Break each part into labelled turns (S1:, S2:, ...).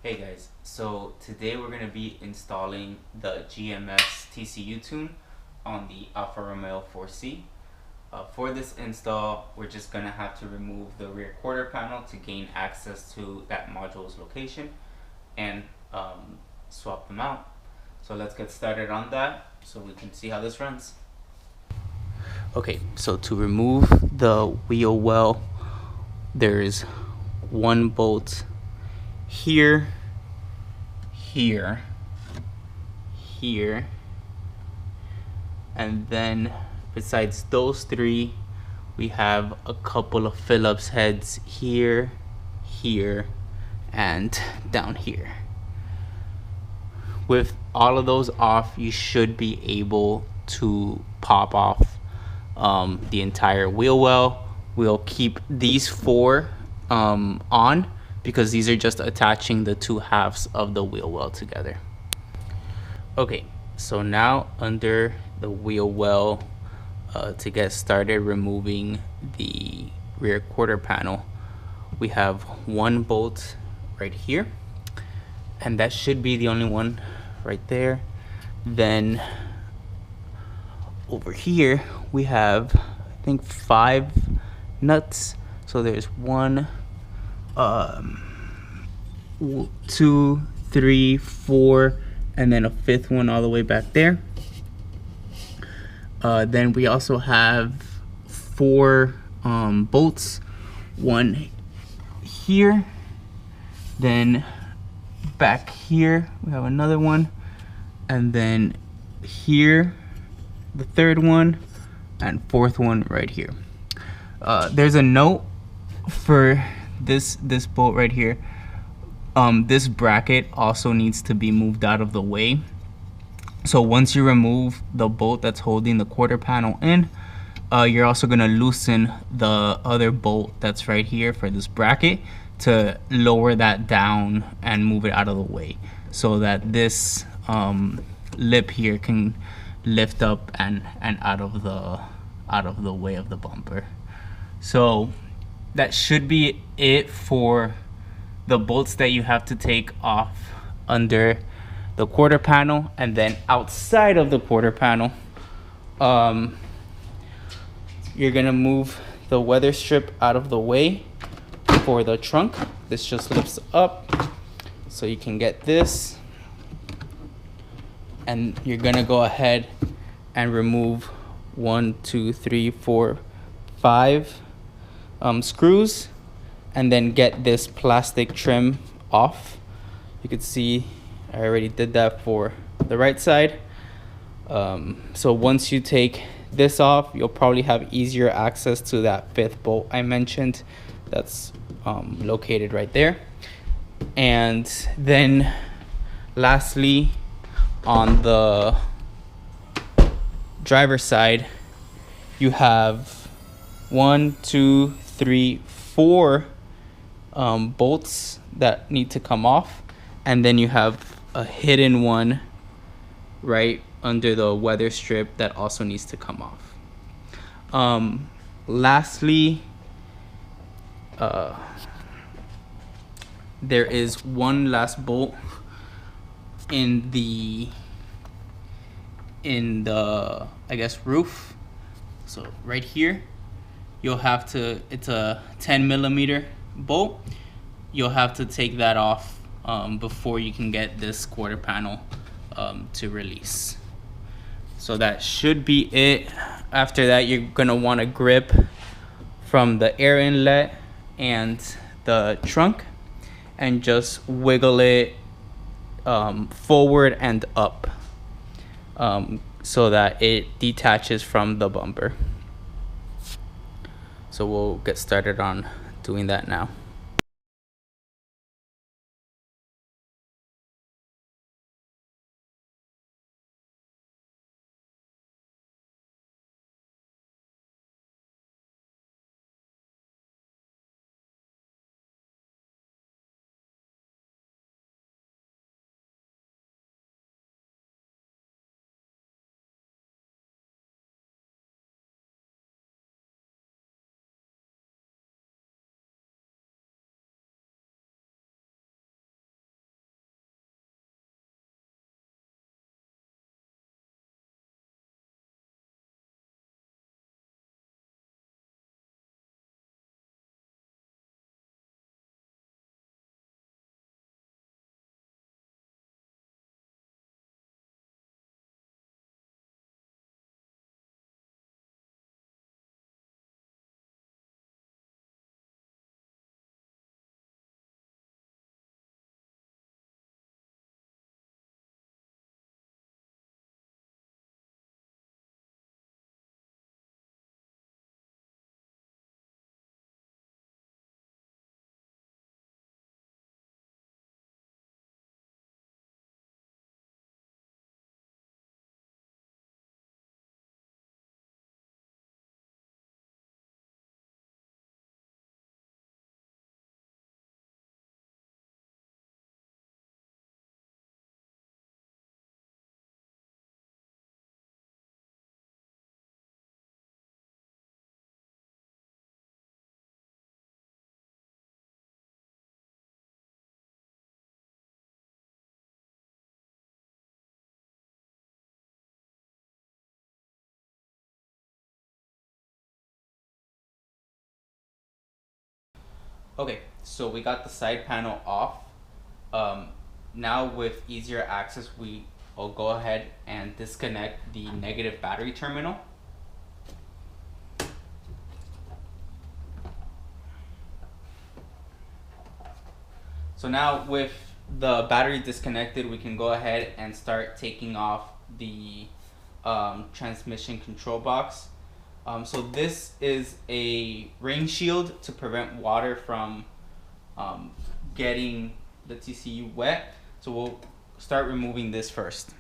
S1: Hey guys, so today we're going to be installing the GMS TCU tune on the Alfa Romeo 4C. For this install, we're just going to have to remove the rear quarter panel to gain access to that module's location and swap them out. So let's get started on that so we can see how this runs. Okay, so to remove the wheel well, there's one bolt here, here, and then besides those three, we have a couple of Phillips heads here, and down here. With all of those off, you should be able to pop off the entire wheel well. We'll keep these four on because these are just attaching the two halves of the wheel well together. Okay, so now under the wheel well, to get started removing the rear quarter panel, we have one bolt right here, and that should be the only one right there. Then over here we have, I think, 5 nuts. So there's 1, 2, 3, 4, and then a 5th one all the way back there. Then we also have 4 bolts, one here, then back here we have another one, and then here the 3rd one, and 4th one right here. There's a note for this bolt right here. This bracket also needs to be moved out of the way. So once you remove the bolt that's holding the quarter panel in, you're also going to loosen the other bolt that's right here for this bracket to lower that down and move it out of the way, so that this lip here can lift up and out of the way of the bumper. So that should be it for the bolts that you have to take off under the quarter panel. And then outside of the quarter panel, you're gonna move the weather strip out of the way for the trunk. This just lifts up so you can get this, and you're gonna go ahead and remove 1, 2, 3, 4, 5 screws, and then get this plastic trim off. You can see I already did that for the right side. So once you take this off, you'll probably have easier access to that 5th bolt I mentioned that's located right there. And then lastly, on the driver's side, you have 1, 2, 3, 4 bolts that need to come off, and then you have a hidden one right under the weather strip that also needs to come off. Lastly, there is one last bolt in the I guess roof. So right here, you'll have to, it's a 10mm bolt. You'll have to take that off before you can get this quarter panel to release. So that should be it. After that, you're gonna want to grip from the air inlet and the trunk and just wiggle it forward and up so that it detaches from the bumper. So we'll get started on doing that now. Okay, so we got the side panel off. Um, Now with easier access, will go ahead and disconnect the negative battery terminal. So now with the battery disconnected, we can go ahead and start taking off the transmission control box. So this is a rain shield to prevent water from getting the TCU wet. So we'll start removing this first.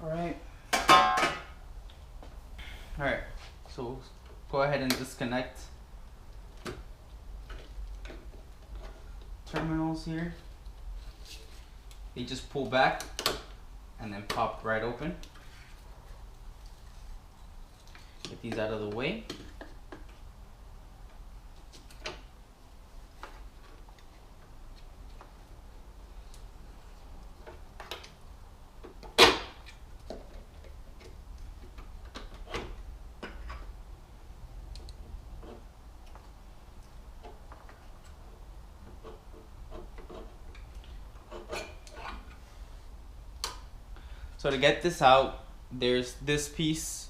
S1: Alright. Alright, so we'll go ahead and disconnect terminals here. They just pull back and then pop right open. Get these out of the way. So to get this out, there's this piece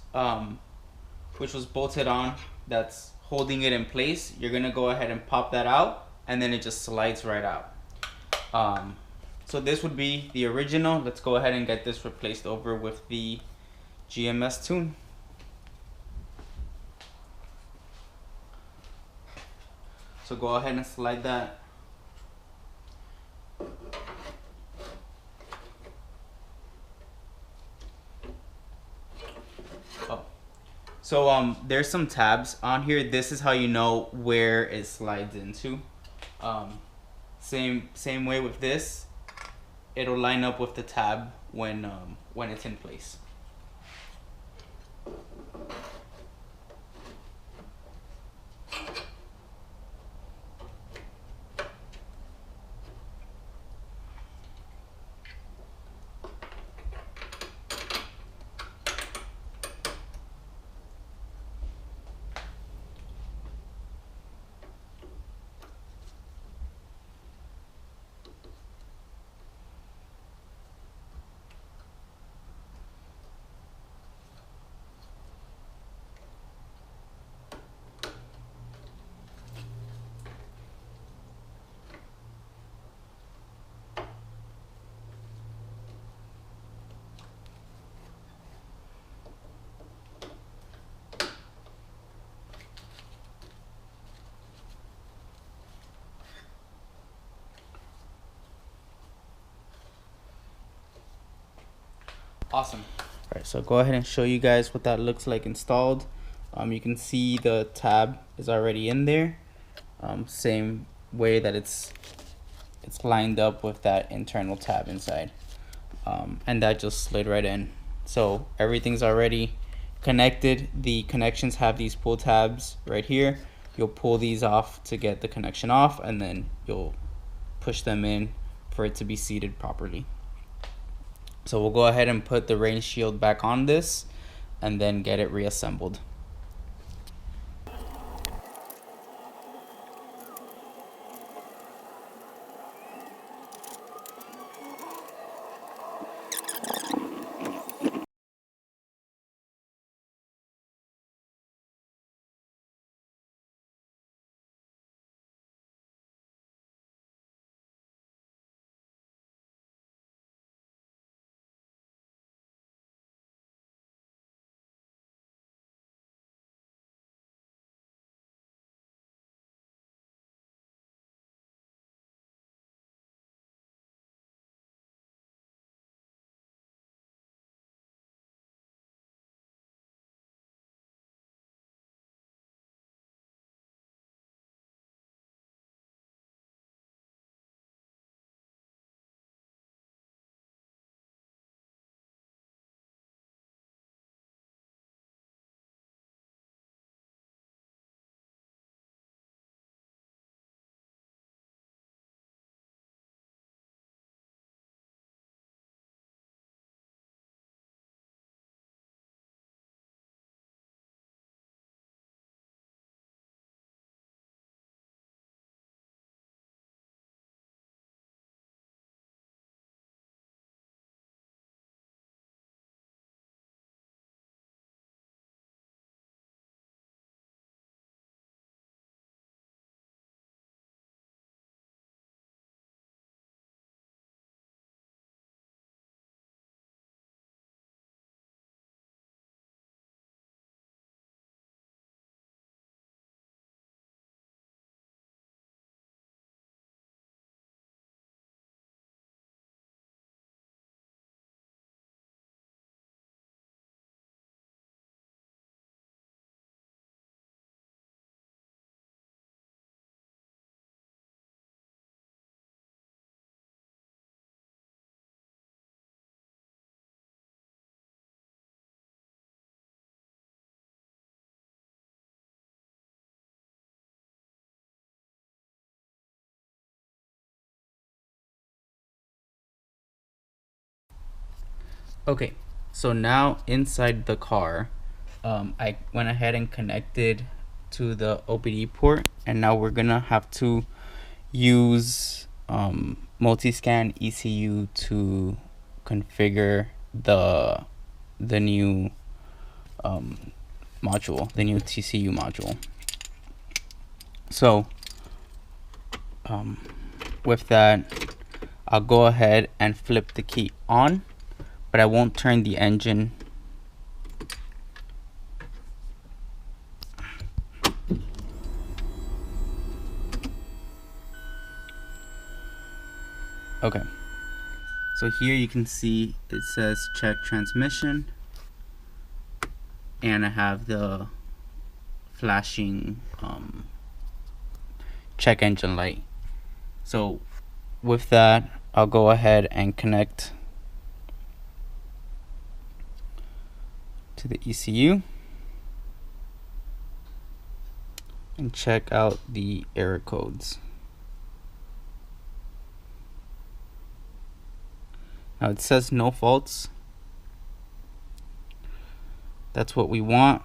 S1: which was bolted on that's holding it in place. You're gonna go ahead and pop that out, and then it just slides right out. So this would be the original. Let's go ahead and get this replaced over with the GMS Tune. So go ahead and slide that. Oh. So there's some tabs on here. This is how you know where it slides into. Same way with this. It'll line up with the tab when it's in place. Awesome. All right, so go ahead and show you guys what that looks like installed. You can see the tab is already in there. Same way that it's lined up with that internal tab inside. And that just slid right in. So everything's already connected. The connections have these pull tabs right here. You'll pull these off to get the connection off, and then you'll push them in for it to be seated properly. So we'll go ahead and put the rain shield back on this and then get it reassembled. Okay, so now inside the car, I went ahead and connected to the OBD port, and now we're gonna have to use MultiECUScan ECU to configure the new module, the new TCU module. So with that, I'll go ahead and flip the key on, but I won't turn the engine. Okay, so here you can see it says check transmission, and I have the flashing check engine light. So with that, I'll go ahead and connect to the ECU and check out the error codes. Now it says no faults. That's what we want.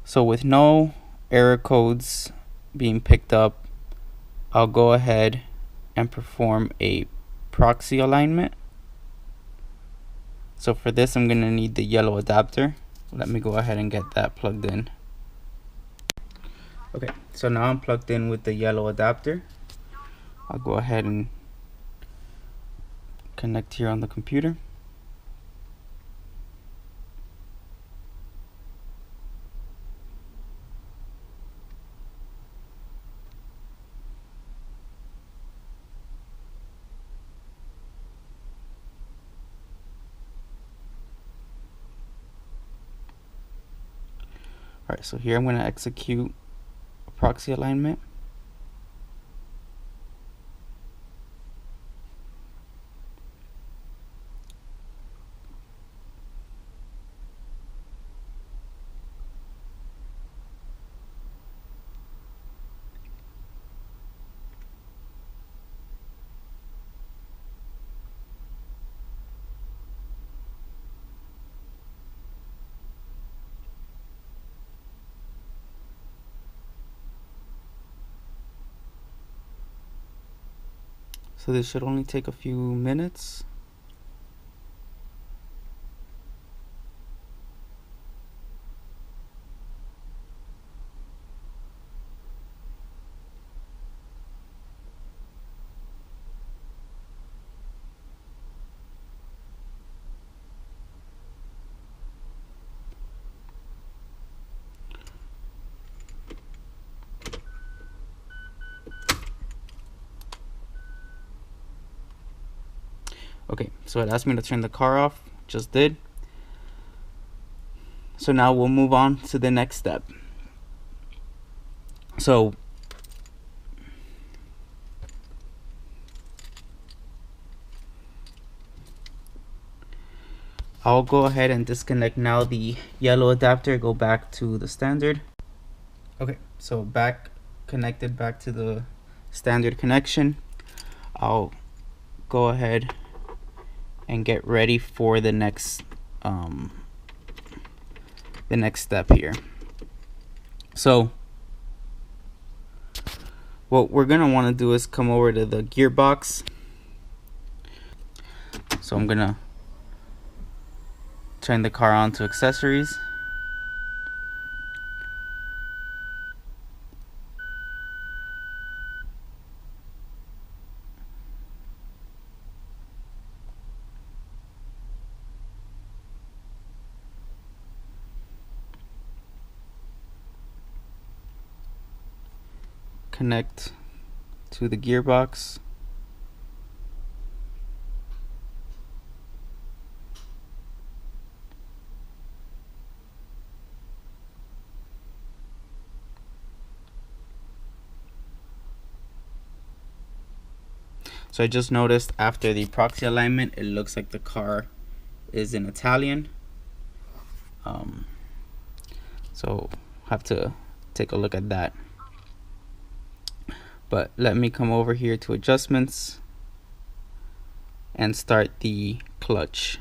S1: So with no error codes being picked up, I'll go ahead and perform a proxy alignment. So for this, I'm going to need the yellow adapter. Let me go ahead and get that plugged in. Okay, so now I'm plugged in with the yellow adapter. I'll go ahead and connect here on the computer. Alright, so here I'm going to execute a proxy alignment. So this should only take a few minutes. Okay, so it asked me to turn the car off, just did. So now we'll move on to the next step. So I'll go ahead and disconnect now the yellow adapter, go back to the standard. Okay, so connected back to the standard connection. I'll go ahead and get ready for the next step here. So what we're gonna want to do is come over to the gearbox. So I'm gonna turn the car on to accessories. Connect to the gearbox. So I just noticed after the proxy alignment, it looks like the car is in Italian. So have to take a look at that. But let me come over here to adjustments. and start the clutch.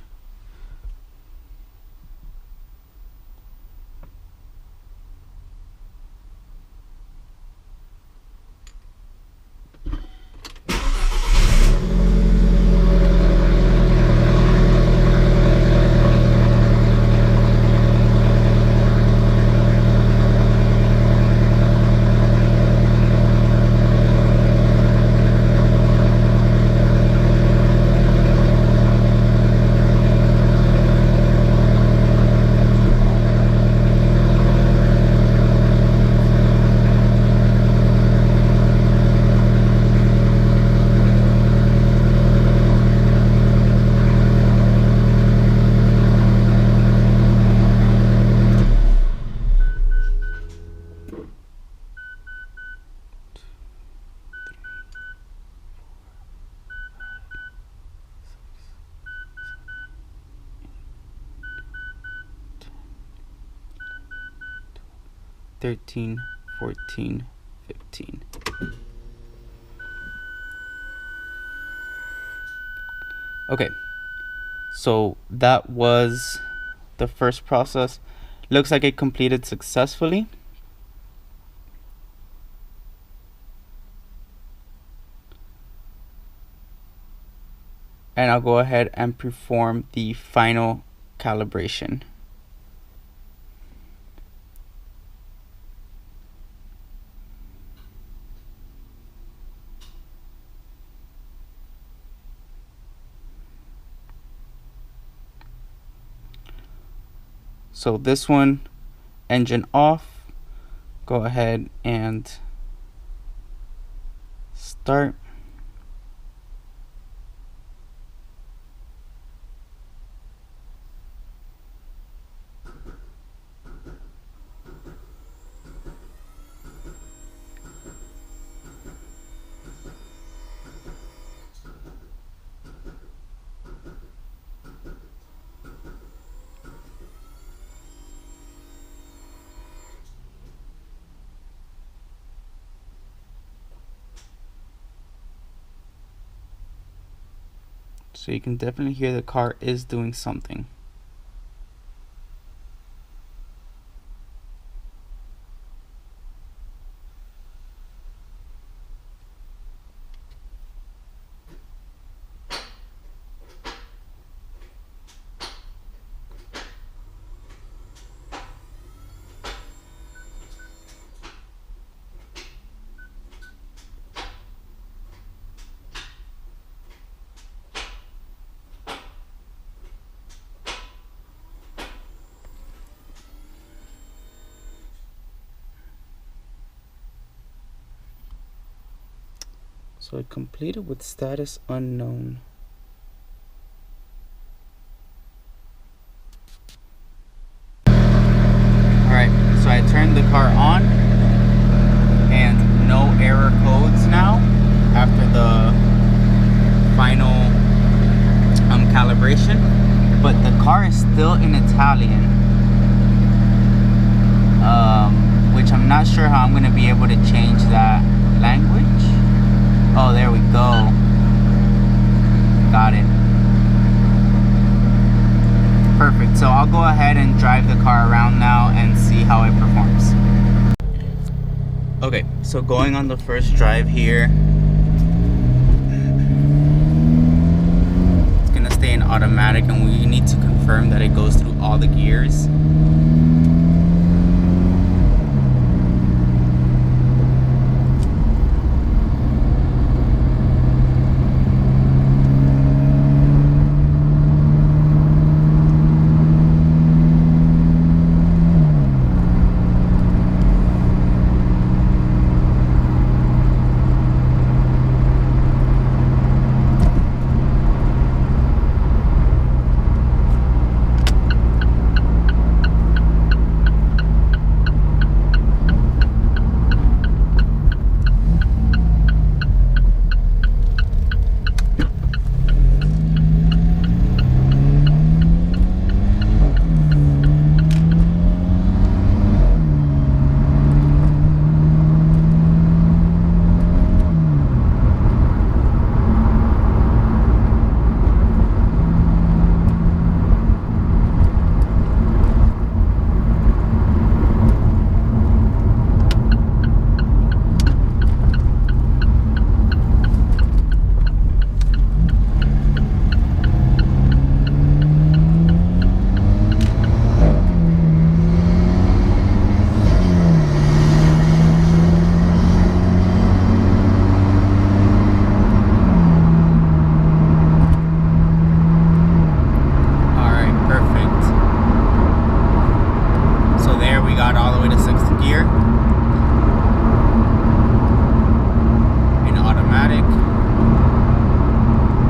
S1: $13, $14, $15. Okay, so that was the first process. Looks like it completed successfully. And I'll go ahead and perform the final calibration. So this one, engine off, go ahead and start. So you can definitely hear the car is doing something. So it completed with status unknown. Alright, so I turned the car on and no error codes now after the final calibration, but the car is still in Italian, which I'm not sure how I'm going to be able to change that language. Oh, there we go. Got it. Perfect. So I'll go ahead and drive the car around now and see how it performs. Okay, so going on the first drive here, it's gonna stay in automatic, and we need to confirm that it goes through all the gears.